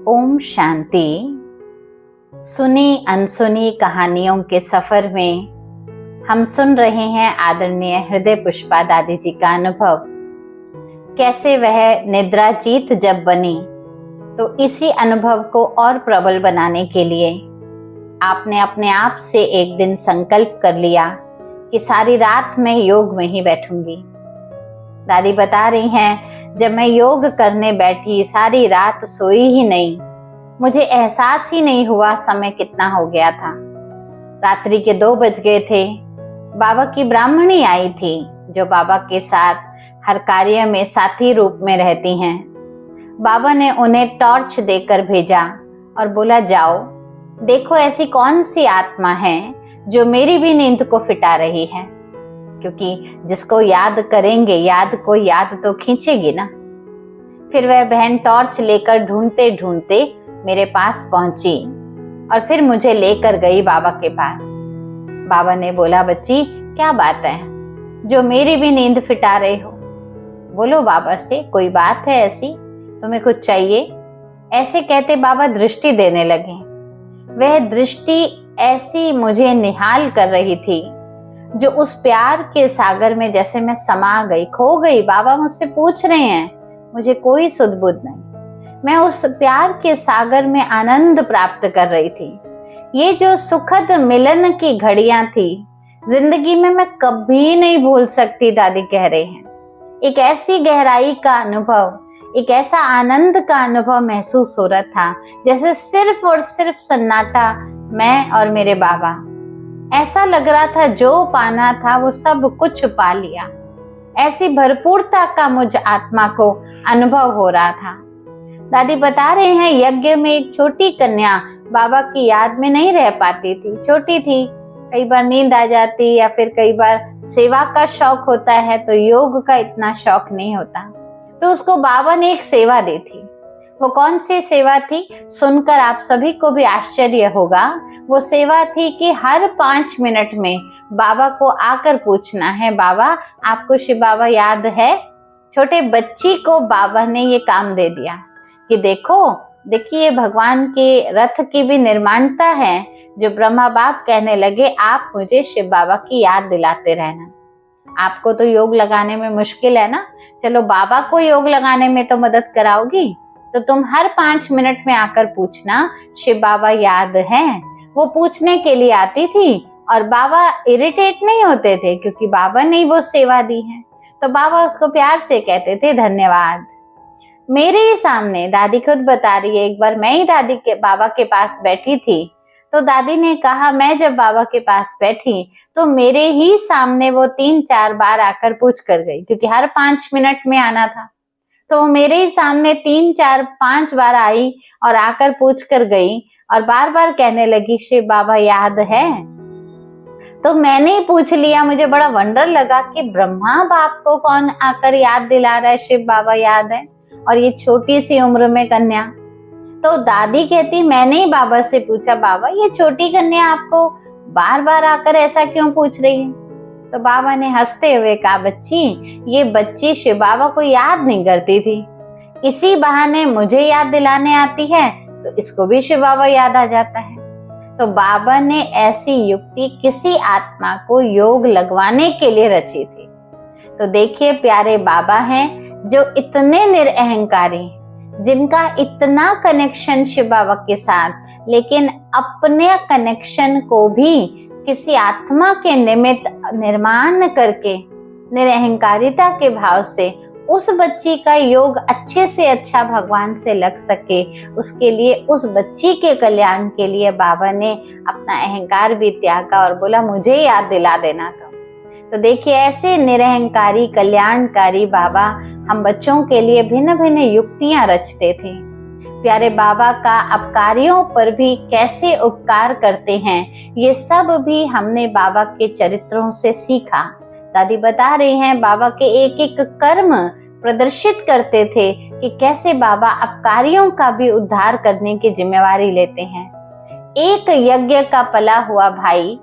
ओम शांति। सुनी अनसुनी कहानियों के सफर में हम सुन रहे हैं आदरणीय हृदय पुष्पा दादी जी का अनुभव। कैसे वह निद्राजीत जब बनी, तो इसी अनुभव को और प्रबल बनाने के लिए आपने अपने आप से एक दिन संकल्प कर लिया कि सारी रात मैं योग में ही बैठूंगी। दादी बता रही हैं, जब मैं योग करने बैठी सारी रात सोई ही नहीं, मुझे एहसास ही नहीं हुआ समय कितना हो गया था। रात्रि के 2 बज गए थे। बाबा की ब्राह्मणी आई थी जो बाबा के साथ हर कार्य में साथी रूप में रहती हैं। बाबा ने उन्हें टॉर्च देकर भेजा और बोला, जाओ देखो ऐसी कौन सी आत्मा है जो मेरी भी नींद को फिटा रही है, क्योंकि जिसको याद करेंगे याद को याद तो खींचेगी ना। फिर वह बहन टॉर्च लेकर ढूंढते ढूंढते मेरे पास पहुंची और फिर मुझे लेकर गई बाबा के पास। बाबा ने बोला, बच्ची क्या बात है जो मेरी भी नींद फिटा रहे हो? बोलो बाबा से, कोई बात है ऐसी, तुम्हें कुछ चाहिए? ऐसे कहते बाबा दृष्टि देने लगे। वह दृष्टि ऐसी मुझे निहाल कर रही थी जो उस प्यार के सागर में जैसे मैं समा गई, खो गई। बाबा मुझसे पूछ रहे हैं, मुझे कोई सुध बुध नहीं। मैं उस प्यार के सागर में आनंद प्राप्त कर रही थी। ये जो सुखद मिलन की घड़ियां थी, जिंदगी में मैं कभी नहीं भूल सकती। दादी कह रहे हैं, एक ऐसी गहराई का अनुभव, एक ऐसा आनंद का अनुभव महसूस हो रहा था जैसे सिर्फ और सिर्फ सन्नाटा, मैं और मेरे बाबा। ऐसा लग रहा था जो पाना था वो सब कुछ पा लिया। ऐसी भरपूरता का मुझ आत्मा को अनुभव हो रहा था। दादी बता रहे हैं, यज्ञ में एक छोटी कन्या बाबा की याद में नहीं रह पाती थी। छोटी थी, कई बार नींद आ जाती या फिर कई बार सेवा का शौक होता है तो योग का इतना शौक नहीं होता। तो उसको बाबा ने एक सेवा दी थी। वो कौन सी सेवा थी, सुनकर आप सभी को भी आश्चर्य होगा। वो सेवा थी कि हर 5 मिनट में बाबा को आकर पूछना है, बाबा आपको शिव बाबा याद है? छोटे बच्ची को बाबा ने ये काम दे दिया कि देखिए भगवान के रथ की भी निर्माणता है। जो ब्रह्मा बाप कहने लगे, आप मुझे शिव बाबा की याद दिलाते रहना। आपको तो योग लगाने में मुश्किल है ना, चलो बाबा को योग लगाने में तो मदद कराओगी, तो तुम हर 5 मिनट में आकर पूछना, शिव बाबा याद है? वो पूछने के लिए आती थी और बाबा इरिटेट नहीं होते थे क्योंकि बाबा ने वो सेवा दी है। तो बाबा उसको प्यार से कहते थे, धन्यवाद। मेरे ही सामने दादी खुद बता रही है, एक बार मैं ही बाबा के पास बैठी थी तो दादी ने कहा, मैं जब बाबा के पास बैठी तो मेरे ही सामने वो 3-4 बार आकर पूछ कर गई, क्योंकि हर 5 मिनट में आना था। तो मेरे ही सामने 3-4-5 बार आई और आकर पूछ कर गई और बार बार कहने लगी, शिव बाबा याद है? तो मैंने ही पूछ लिया। मुझे बड़ा वंडर लगा कि ब्रह्मा बाप को कौन आकर याद दिला रहा है, शिव बाबा याद है, और ये छोटी सी उम्र में कन्या। तो दादी कहती, मैंने ही बाबा से पूछा, बाबा ये छोटी कन्या आपको बार बार आकर ऐसा क्यों पूछ रही है? तो बाबा ने हंसते हुए कहा, बच्ची ये बच्ची शिव बाबा को याद नहीं करती थी, इसी बहाने मुझे याद दिलाने आती है तो इसको भी शिव बाबा याद आ जाता है। तो बाबा ने ऐसी युक्ति किसी आत्मा को योग लगवाने के लिए रची थी। तो देखिए प्यारे बाबा हैं जो इतने निरअहंकारी, जिनका इतना कनेक्शन शिव बाबा के साथ, लेकिन अपने कनेक्शन को भी किसी आत्मा के निमित्त निर्माण करके निरअहंकारिता के भाव से उस बच्ची का योग अच्छे से अच्छा भगवान से लग सके, उसके लिए, उस बच्ची के कल्याण के लिए बाबा ने अपना अहंकार भी त्यागा और बोला, मुझे याद दिला देना था। तो देखिए ऐसे निरअहंकारी कल्याणकारी बाबा हम बच्चों के लिए भिन्न भिन्न युक्तियां रचते थे। प्यारे बाबा का अपकारियों पर भी कैसे उपकार करते हैं, ये सब भी हमने बाबा के चरित्रों से सीखा। दादी बता रही हैं, बाबा के एक एक कर्म प्रदर्शित करते थे कि कैसे बाबा अपकारियों का भी उद्धार करने की जिम्मेवारी लेते हैं। एक यज्ञ का पला हुआ भाई,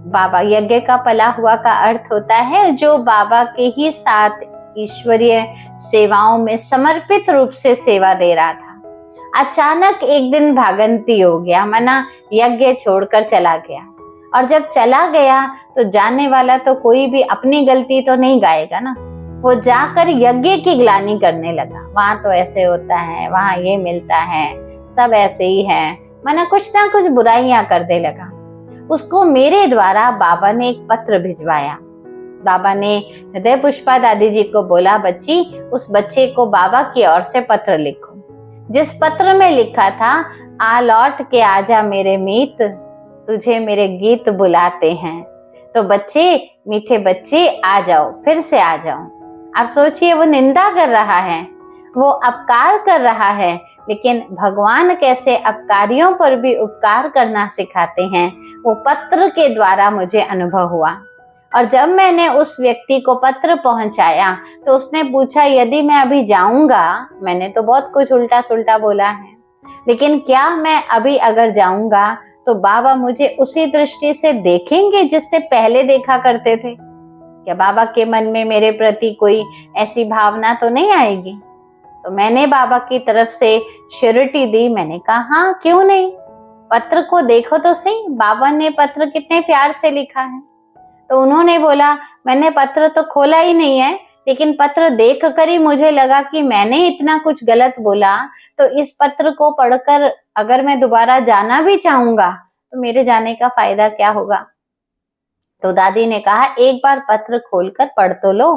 बाबा यज्ञ का पला हुआ का अर्थ होता है जो बाबा के ही साथ ईश्वरीय सेवाओं में समर्पित रूप से सेवा दे रहा था। अचानक एक दिन भागंती हो गया, मना यज्ञ छोड़कर चला गया। और जब चला गया तो जाने वाला तो कोई भी अपनी गलती तो नहीं गाएगा ना, वो जाकर यज्ञ की ग्लानि करने लगा। वहां तो ऐसे होता है, वहां ये मिलता है, सब ऐसे ही है, मना कुछ ना कुछ बुराइयां करने लगा। उसको मेरे द्वारा बाबा ने एक पत्र भिजवाया। बाबा ने हृदय पुष्पा दादी जी को बोला, बच्ची उस बच्चे को बाबा की ओर से पत्र लिखो। जिस पत्र में लिखा था, आ लौट के आजा मेरे मीत, तुझे मेरे गीत बुलाते हैं। तो बच्चे, मीठे बच्चे आ जाओ, फिर से आ जाओ। आप सोचिए, वो निंदा कर रहा है, वो अपकार कर रहा है, लेकिन भगवान कैसे अपकारियों पर भी उपकार करना सिखाते हैं, वो पत्र के द्वारा मुझे अनुभव हुआ। और जब मैंने उस व्यक्ति को पत्र पहुंचाया तो उसने पूछा, यदि मैं अभी जाऊंगा, मैंने तो बहुत कुछ उल्टा सुल्टा बोला है, लेकिन क्या मैं अभी अगर जाऊंगा तो बाबा मुझे उसी दृष्टि से देखेंगे जिससे पहले देखा करते थे? क्या बाबा के मन में मेरे प्रति कोई ऐसी भावना तो नहीं आएगी? तो मैंने बाबा की तरफ से श्योरिटी दी। मैंने कहा हाँ, क्यों नहीं, पत्र को देखो तो सही, बाबा ने पत्र कितने प्यार से लिखा है। तो उन्होंने बोला, मैंने पत्र तो खोला ही नहीं है, लेकिन पत्र देख कर ही मुझे लगा कि मैंने इतना कुछ गलत बोला, तो इस पत्र को पढ़कर अगर मैं दोबारा जाना भी चाहूंगा तो मेरे जाने का फायदा क्या होगा? तो दादी ने कहा, एक बार पत्र खोलकर पढ़ तो लो।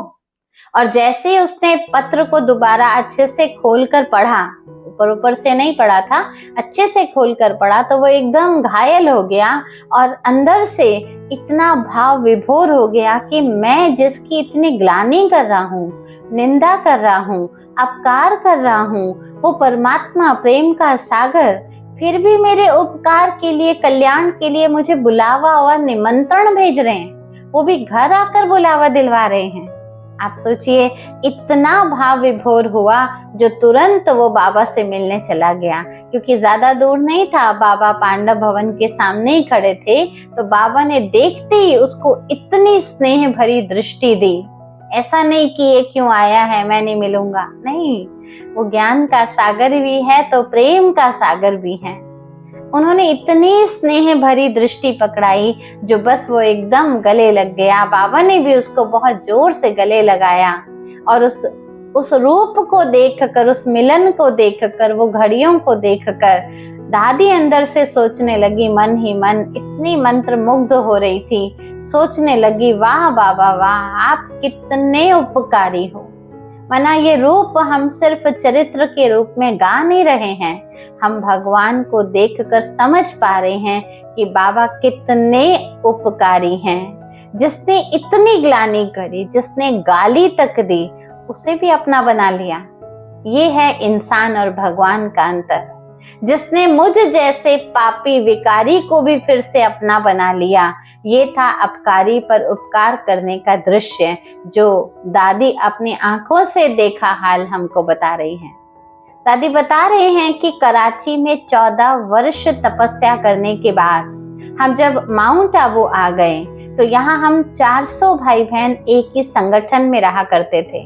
और जैसे ही उसने पत्र को दोबारा अच्छे से खोलकर पढ़ा, ऊपर ऊपर से नहीं पढ़ा था, अच्छे से खोलकर पढ़ा, तो वो एकदम घायल हो गया और अंदर से इतना भाव विभोर हो गया कि मैं जिसकी इतनी ग्लानि कर रहा हूँ, निंदा कर रहा हूँ, अपकार कर रहा हूँ, वो परमात्मा प्रेम का सागर फिर भी मेरे उपकार के लिए, कल्याण के लिए मुझे बुलावा और निमंत्रण भेज रहे हैं, वो भी घर आकर बुलावा दिलवा रहे हैं। आप सोचिए, इतना भाव विभोर हुआ जो तुरंत वो बाबा से मिलने चला गया, क्योंकि ज्यादा दूर नहीं था, बाबा पांडव भवन के सामने ही खड़े थे। तो बाबा ने देखते ही उसको इतनी स्नेह भरी दृष्टि दी। ऐसा नहीं कि ये क्यों आया है, मैं नहीं मिलूंगा, नहीं, वो ज्ञान का सागर भी है तो प्रेम का सागर भी है। उन्होंने इतनी स्नेह भरी दृष्टि पकड़ाई जो बस वो एकदम गले लग गया। बाबा ने भी उसको बहुत जोर से गले लगाया और उस रूप को देखकर, उस मिलन को देखकर, वो घड़ियों को देखकर दादी अंदर से सोचने लगी, मन ही मन इतनी मंत्र मुग्ध हो रही थी, सोचने लगी, वाह बाबा वाह, आप कितने उपकारी हो। मना ये रूप हम सिर्फ चरित्र के रूप में गा नहीं रहे हैं, हम भगवान को देखकर समझ पा रहे हैं कि बाबा कितने उपकारी हैं। जिसने इतनी ग्लानि करी, जिसने गाली तक दी, उसे भी अपना बना लिया। ये है इंसान और भगवान का अंतर। जिसने मुझ जैसे पापी विकारी को भी फिर से अपना बना लिया, ये था अपकारी पर उपकार करने का दृश्य जो दादी अपनी आंखों से देखा हाल हमको बता रही हैं। दादी बता रहे हैं कि कराची में 14 वर्ष तपस्या करने के बाद हम जब माउंट आबू आ गए तो यहाँ हम 400 भाई बहन एक ही संगठन में रहा करते थे।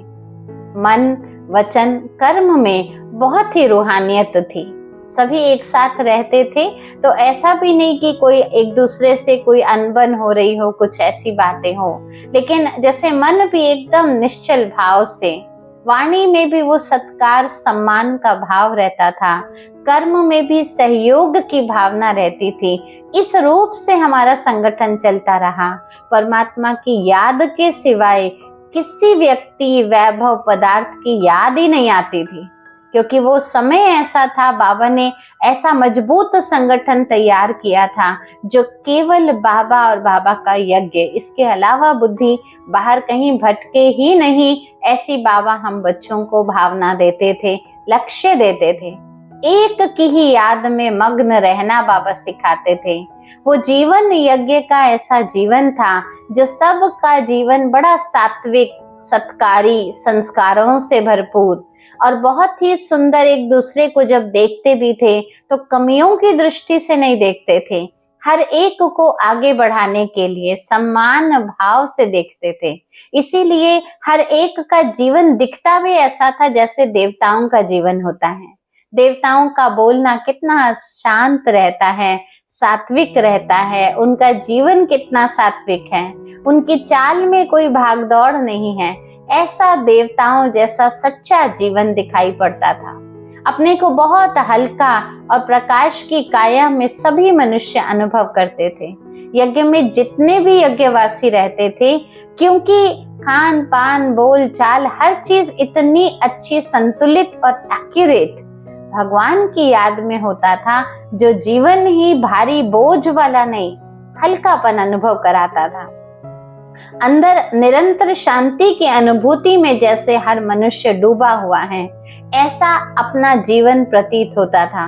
मन, वचन, कर्म में बहुत ही रूहानियत थी, सभी एक साथ रहते थे। तो ऐसा भी नहीं कि कोई एक दूसरे से कोई अनबन हो रही हो, कुछ ऐसी बातें हो, लेकिन जैसे मन भी एकदम निश्चल भाव से, वाणी में भी वो सत्कार सम्मान का भाव रहता था, कर्म में भी सहयोग की भावना रहती थी। इस रूप से हमारा संगठन चलता रहा। परमात्मा की याद के सिवाय किसी व्यक्ति, वैभव, पदार्थ की याद ही नहीं आती थी, क्योंकि वो समय ऐसा था, बाबा ने ऐसा मजबूत संगठन तैयार किया था जो केवल बाबा और बाबा का यज्ञ, इसके अलावा बुद्धि बाहर कहीं भटके ही नहीं, ऐसी बाबा हम बच्चों को भावना देते थे, लक्ष्य देते थे। एक की ही याद में मग्न रहना बाबा सिखाते थे। वो जीवन यज्ञ का ऐसा जीवन था जो सबका जीवन बड़ा सात्विक, सत्कारी, संस्कारों से भरपूर और बहुत ही सुंदर। एक दूसरे को जब देखते भी थे तो कमियों की दृष्टि से नहीं देखते थे, हर एक को आगे बढ़ाने के लिए सम्मान भाव से देखते थे। इसीलिए हर एक का जीवन दिखता भी ऐसा था जैसे देवताओं का जीवन होता है, देवताओं का बोलना कितना शांत रहता है, सात्विक रहता है, उनका जीवन कितना सात्विक है, उनकी चाल में कोई भागदौड़ नहीं है। ऐसा देवताओं जैसा सच्चा जीवन दिखाई पड़ता था। अपने को बहुत हल्का और प्रकाश की काया में सभी मनुष्य अनुभव करते थे। यज्ञ में जितने भी यज्ञवासी रहते थे, क्योंकि खान पान बोल चाल हर चीज इतनी अच्छी, संतुलित और एक्यूरेट भगवान की याद में होता था, जो जीवन ही भारी बोझ वाला नहीं, हल्कापन अनुभव कराता था। अंदर निरंतर शांति की अनुभूति में जैसे हर मनुष्य डूबा हुआ है, ऐसा अपना जीवन प्रतीत होता था।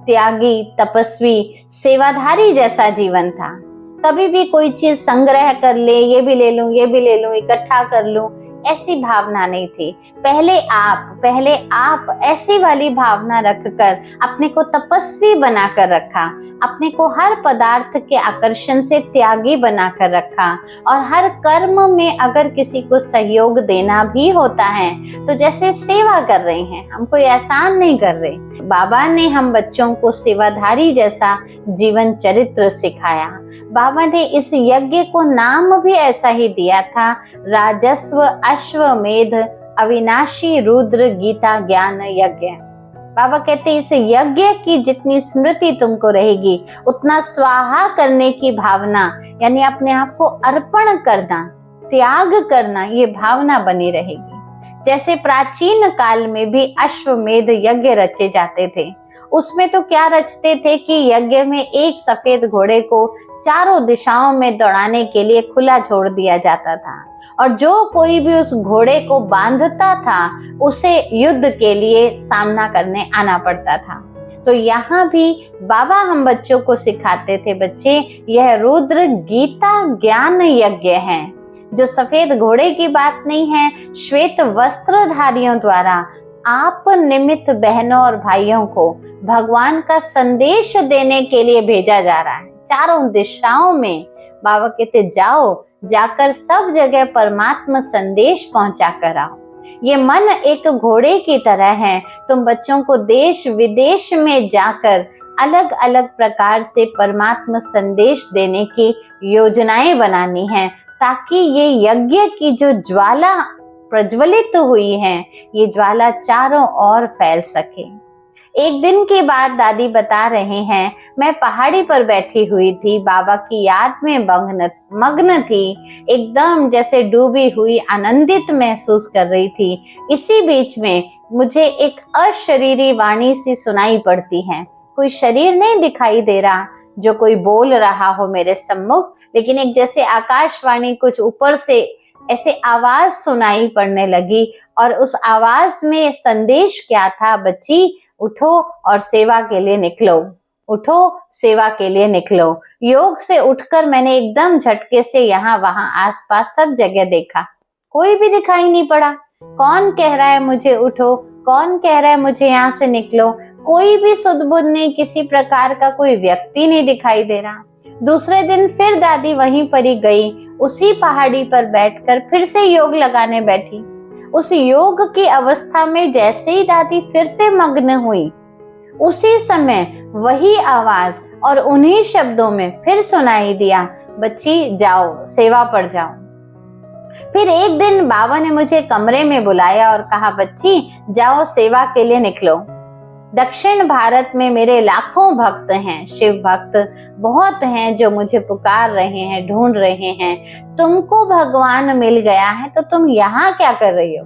त्यागी, तपस्वी, सेवाधारी जैसा जीवन था। कभी भी कोई चीज संग्रह कर ले, ये भी ले लूं, ये भी ले लूं, इकट्ठा कर लूं, ऐसी भावना नहीं थी। पहले आप ऐसी वाली भावना रखकर अपने को तपस्वी बनाकर रखा, अपने को हर पदार्थ के आकर्षण से त्यागी बनाकर रखा। और हर कर्म में अगर किसी को सहयोग देना भी होता है तो जैसे सेवा कर रहे हैं, हम कोई एहसान नहीं कर रहे। बाबा ने हम बच्चों को सेवाधारी जैसा जीवन चरित्र सिखाया। बाबा ने इस यज्ञ को नाम भी ऐसा ही दिया था, राजस्व अश्वमेध अविनाशी रुद्र गीता ज्ञान यज्ञ। बाबा कहते इस यज्ञ की जितनी स्मृति तुमको रहेगी, उतना स्वाहा करने की भावना, यानी अपने आप को अर्पण करना, त्याग करना, ये भावना बनी रहेगी। जैसे प्राचीन काल में भी अश्वमेध यज्ञ रचे जाते थे, उसमें तो क्या रचते थे कि यज्ञ में एक सफेद घोड़े को चारों दिशाओं में दौड़ाने के लिए खुला छोड़ दिया जाता था, और जो कोई भी उस घोड़े को बांधता था उसे युद्ध के लिए सामना करने आना पड़ता था। तो यहाँ भी बाबा हम बच्चों को सिखाते थे, बच्चे यह रुद्र गीता ज्ञान यज्ञ है, जो सफेद घोड़े की बात नहीं है, श्वेत वस्त्रधारियों द्वारा आप निमित्त बहनों और भाइयों को भगवान का संदेश देने के लिए भेजा जा रहा है। चारों दिशाओं में बाबा कहते जाओ, जाकर सब जगह परमात्मा संदेश पहुंचा कर आओ। ये मन एक घोड़े की तरह है। तुम बच्चों को देश विदेश में जाकर अलग अलग प्रकार से परमात्मा संदेश देने की योजनाएं बनानी है, ताकि ये यज्ञ की जो ज्वाला प्रज्वलित हुई है, ये ज्वाला चारों ओर फैल सके। एक दिन की बात दादी बता रहे हैं, मैं पहाड़ी पर बैठी हुई थी, बाबा की याद में मग्न थी, एकदम जैसे डूबी हुई, आनंदित महसूस कर रही थी। इसी बीच में मुझे एक अशरीरी वाणी सी सुनाई पड़ती है। कोई शरीर नहीं दिखाई दे रहा जो कोई बोल रहा हो मेरे सम्मुख, लेकिन एक जैसे आकाशवाणी कुछ ऊपर से ऐसे आवाज सुनाई पड़ने लगी, और उस आवाज में संदेश क्या था, बच्ची उठो और सेवा के लिए निकलो, उठो सेवा के लिए निकलो। योग से उठकर मैंने एकदम झटके से यहाँ वहां आसपास सब जगह देखा, कोई भी दिखाई नहीं पड़ा। कौन कह रहा है मुझे उठो, कौन कह रहा है मुझे यहाँ से निकलो, कोई भी सुध-बुध नहीं, किसी प्रकार का कोई व्यक्ति नहीं दिखाई दे रहा। दूसरे दिन फिर दादी वहीं पर ही गई, उसी पहाड़ी पर बैठकर फिर से योग लगाने बैठी। उस योग की अवस्था में जैसे ही दादी फिर से मग्न हुई, उसी समय वही आवाज और उन्हीं शब्दों में फिर सुनाई दिया, बच्ची जाओ सेवा पर जाओ। फिर एक दिन बाबा ने मुझे कमरे में बुलाया और कहा, बच्ची जाओ सेवा के लिए निकलो। दक्षिण भारत में मेरे लाखों भक्त हैं, शिव भक्त बहुत हैं, जो मुझे पुकार रहे हैं, ढूंढ रहे हैं। तुमको भगवान मिल गया है तो तुम यहाँ क्या कर रही हो?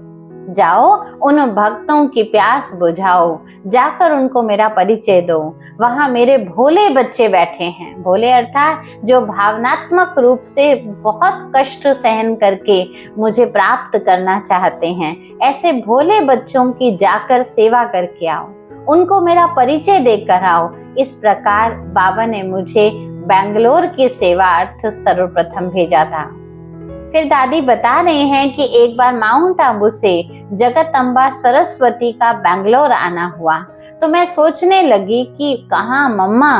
जाओ उन भक्तों की प्यास बुझाओ, जाकर उनको मेरा परिचय दो। वहां मेरे भोले बच्चे बैठे हैं, भोले अर्थात जो भावनात्मक रूप से बहुत कष्ट सहन करके मुझे प्राप्त करना चाहते हैं। ऐसे भोले बच्चों की जाकर सेवा करके आओ, उनको मेरा परिचय देकर आओ। इस प्रकार बाबा ने मुझे बेंगलोर की सेवा अर्थ सर्वप्रथम भेजा था। फिर दादी बता रहे हैं कि एक बार माउंट आबू से जगत अम्बा सरस्वती का बेंगलोर आना हुआ, तो मैं सोचने लगी कि कहाँ मम्मा,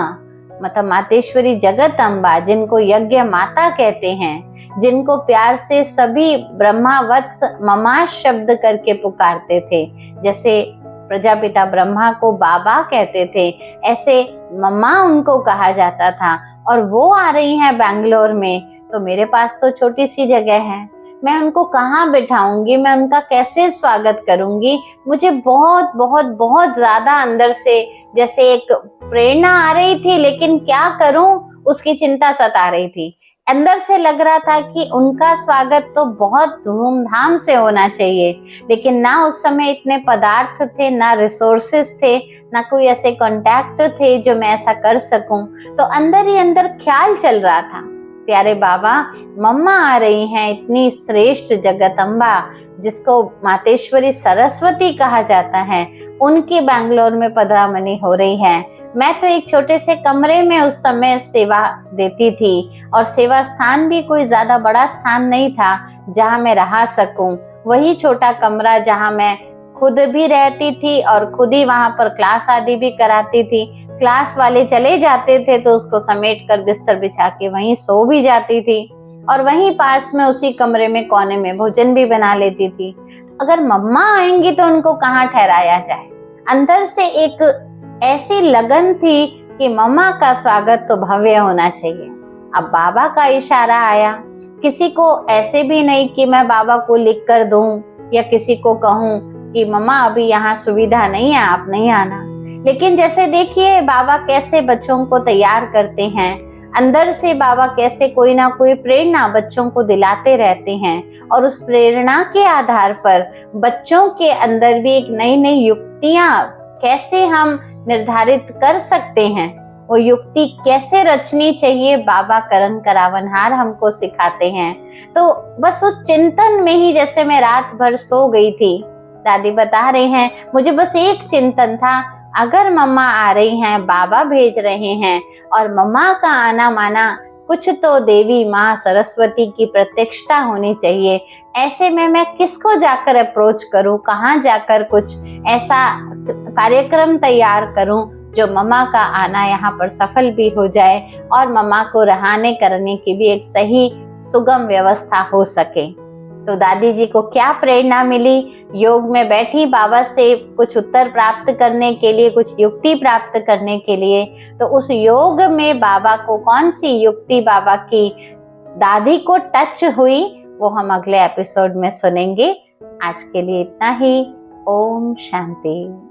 मतलब मातेश्वरी जगत अम्बा, जिनको यज्ञ माता कहते हैं, जिनको प्यार से सभी ब्रह्मा वत्स ममा शब्द करके पुकारते थे, जैसे प्रजापिता ब्रह्मा को बाबा कहते थे, ऐसे मम्मा उनको कहा जाता था। और वो आ रही हैं बैंगलोर में, तो मेरे पास तो छोटी सी जगह है, मैं उनको कहाँ बिठाऊंगी, मैं उनका कैसे स्वागत करूंगी। मुझे बहुत बहुत बहुत ज्यादा अंदर से जैसे एक प्रेरणा आ रही थी, लेकिन क्या करूं उसकी चिंता सता रही थी। अंदर से लग रहा था कि उनका स्वागत तो बहुत धूमधाम से होना चाहिए, लेकिन ना उस समय इतने पदार्थ थे, ना रिसोर्सेस थे, ना कोई ऐसे कांटेक्ट थे जो मैं ऐसा कर सकूं। तो अंदर ही अंदर ख्याल चल रहा था, प्यारे बाबा, मम्मा आ रही हैं, इतनी श्रेष्ठ जगदम्बा जिसको मातेश्वरी सरस्वती कहा जाता है, उनकी बैंगलोर में पधरामनी हो रही है। मैं तो एक छोटे से कमरे में उस समय सेवा देती थी, और सेवा स्थान भी कोई ज्यादा बड़ा स्थान नहीं था जहां मैं रह सकूं। वही छोटा कमरा जहां मैं खुद भी रहती थी और खुद ही वहां पर क्लास आदि भी कराती थी। क्लास वाले चले जाते थे तो उसको समेट कर बिस्तर बिछा के वहीं सो भी जाती थी, और वहीं पास में उसी कमरे में कोने में भोजन भी बना लेती थी। अगर मम्मा आएंगी तो उनको कहाँ ठहराया जाए। अंदर से एक ऐसी लगन थी कि मम्मा का स्वागत तो भव्य होना चाहिए। अब बाबा का इशारा आया, किसी को ऐसे भी नहीं कि मैं बाबा को लिख कर दूं या किसी को कहूं कि मम्मा अभी यहाँ सुविधा नहीं है, आप नहीं आना। लेकिन जैसे देखिए बाबा कैसे बच्चों को तैयार करते हैं, अंदर से बाबा कैसे कोई ना कोई प्रेरणा बच्चों को दिलाते रहते हैं, और उस प्रेरणा के आधार पर बच्चों के अंदर भी एक नई नई युक्तियां कैसे हम निर्धारित कर सकते हैं, वो युक्ति कैसे रचनी चाहिए, बाबा करण करावनहार हमको सिखाते हैं। तो बस उस चिंतन में ही जैसे मैं रात भर सो गई थी। दादी बता रही हैं, मुझे बस एक चिंतन था, अगर मम्मा आ रही हैं, बाबा भेज रहे हैं, और मम्मा का आना माना कुछ तो देवी माँ सरस्वती की प्रत्यक्षता होनी चाहिए। ऐसे में मैं किसको जाकर अप्रोच करूं, कहाँ जाकर कुछ ऐसा कार्यक्रम तैयार करूं जो मम्मा का आना यहाँ पर सफल भी हो जाए और मम्मा को रहने करने की भी एक सही सुगम व्यवस्था हो सके। तो दादी जी को क्या प्रेरणा मिली, योग में बैठी बाबा से कुछ उत्तर प्राप्त करने के लिए, कुछ युक्ति प्राप्त करने के लिए। तो उस योग में बाबा को कौन सी युक्ति बाबा की दादी को टच हुई, वो हम अगले एपिसोड में सुनेंगे। आज के लिए इतना ही। ओम शांति।